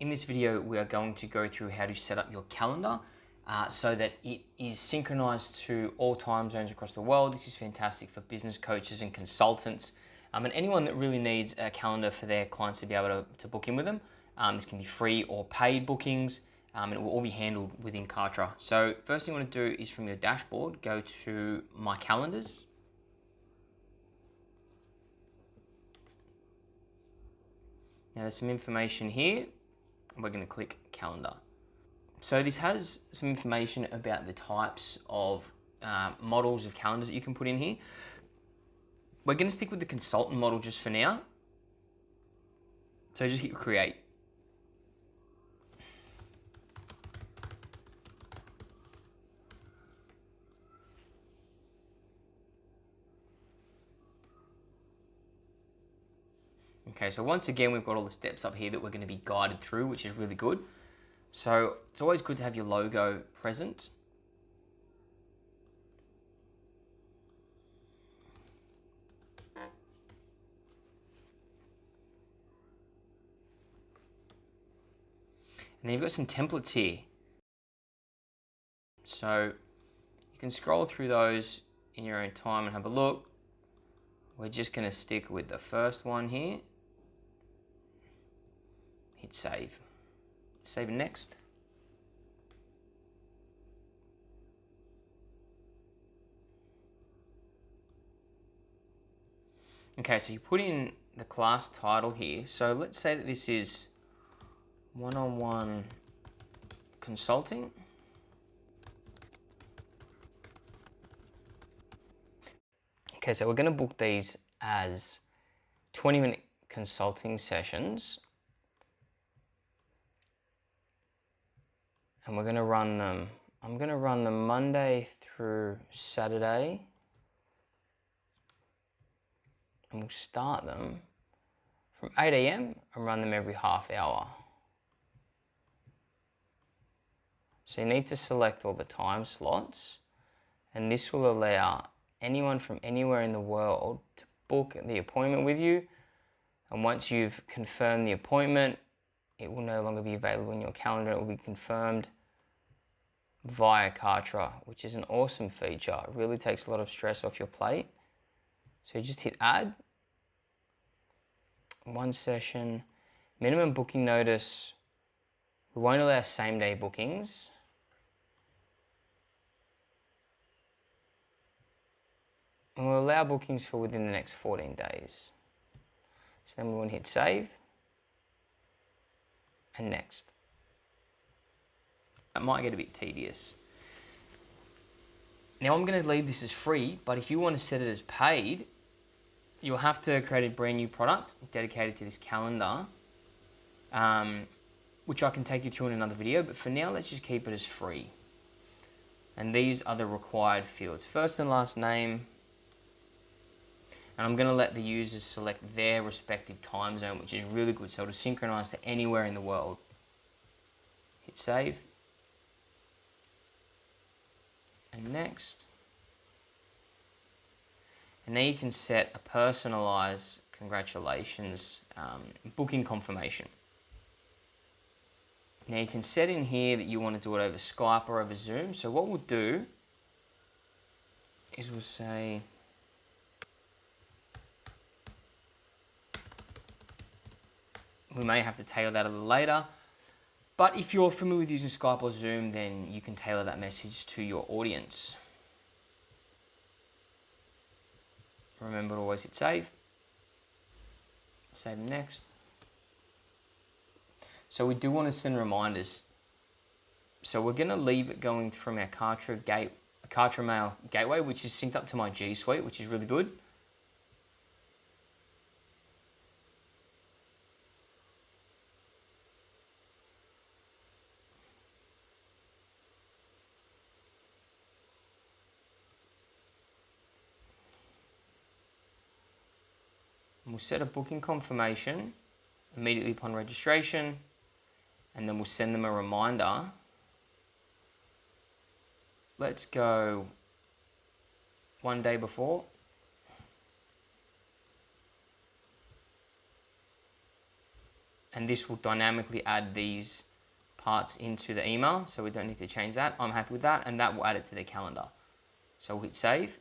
In this video, we are going to go through how to set up your calendar so that it is synchronized to all time zones across the world. This is fantastic for business coaches and consultants and anyone that really needs a calendar for their clients to be able to book in with them. This can be free or paid bookings, and it will all be handled within Kartra. So first thing you want to do is from your dashboard, go to My Calendars. Now there's some information here. We're going to click Calendar. So this has some information about the types of models of calendars that you can put in here. We're going to stick with the consultant model just for now. So just hit create. Okay, so once again, we've got all the steps up here that we're going to be guided through, which is really good. So it's always good to have your logo present. And then you've got some templates here. So you can scroll through those in your own time and have a look. We're just going to stick with the first one here. Hit save. Save and next. Okay, so you put in the class title here. So let's say that this is one-on-one consulting. Okay, so we're going to book these as 20-minute consulting sessions. And we're going to run them. I'm going to run them Monday through Saturday. And we'll start them from 8 AM and run them every half hour. So you need to select all the time slots, and this will allow anyone from anywhere in the world to book the appointment with you. And once you've confirmed the appointment, it will no longer be available in your calendar. It will be confirmed via Kartra, which is an awesome feature. It really takes a lot of stress off your plate. So you just hit add. One session. Minimum booking notice. We won't allow same day bookings. And we'll allow bookings for within the next 14 days. So then we want to hit save. And next. It might get a bit tedious. Now I'm going to leave this as free, but if you want to set it as paid, you'll have to create a brand new product dedicated to this calendar, which I can take you through in another video, but for now, let's just keep it as free. And these are the required fields, first and last name, and I'm going to let the users select their respective time zone, which is really good, so it'll synchronize to anywhere in the world. Hit save. And next. And now you can set a personalized congratulations booking confirmation. Now you can set in here that you want to do it over Skype or over Zoom. So what we'll do is we'll say we may have to tailor that a little later. But if you're familiar with using Skype or Zoom, then you can tailor that message to your audience. Remember to always hit save. Save next. So we do want to send reminders. So we're going to leave it going from our Kartra Mail gateway, which is synced up to my G Suite, which is really good. We'll set a booking confirmation immediately upon registration, and then we'll send them a reminder. Let's go one day before. and this will dynamically add these parts into the email, so we don't need to change that. I'm happy with that, and that will add it to their calendar. So we'll hit save.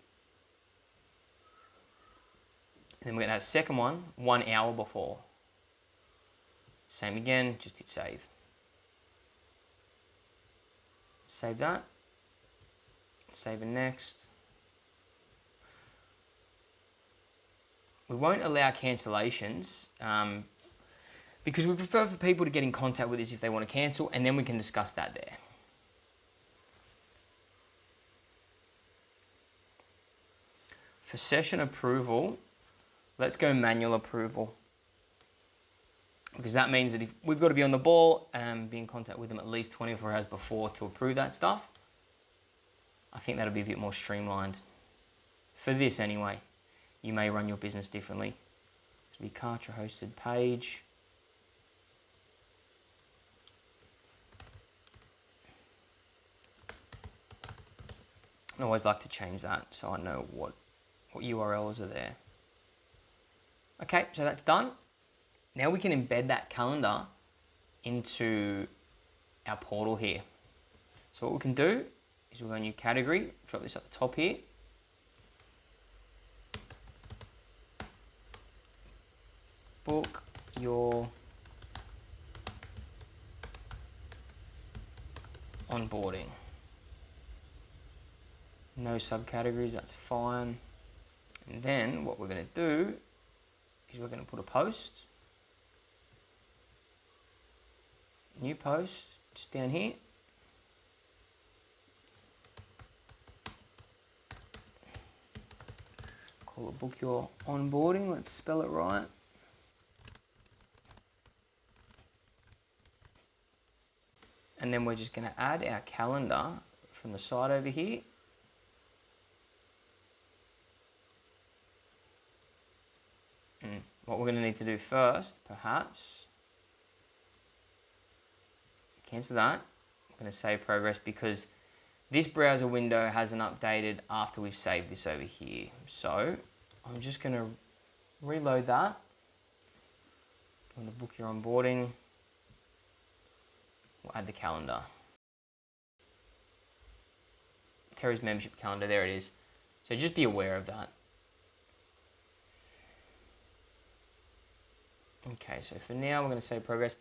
And then we're gonna add a second one 1 hour before. Same again, just hit save. Save that. Save and next. We won't allow cancellations because we prefer for people to get in contact with us if they want to cancel, and then we can discuss that there. For session approval, let's go manual approval, because that means that if we've got to be on the ball and be in contact with them at least 24 hours before to approve that stuff. I think that'll be a bit more streamlined. For this anyway, you may run your business differently. This will be Kartra hosted page. I always like to change that so I know what URLs are there. Okay, so that's done. Now we can embed that calendar into our portal here. So what we can do is we'll go new category, drop this at the top here. Book your onboarding. No subcategories, that's fine. And then what we're going to do is we're going to put a post. New post, just down here. Call it book your onboarding, let's spell it right. And then we're just going to add our calendar from the side over here. What we're going to need to do first, perhaps, cancel that. I'm going to save progress because this browser window hasn't updated after we've saved this over here. So I'm just going to reload that. I'm going to book your onboarding. We'll add the calendar. Terry's membership calendar, there it is. So just be aware of that. Okay, so for now we're going to save progress.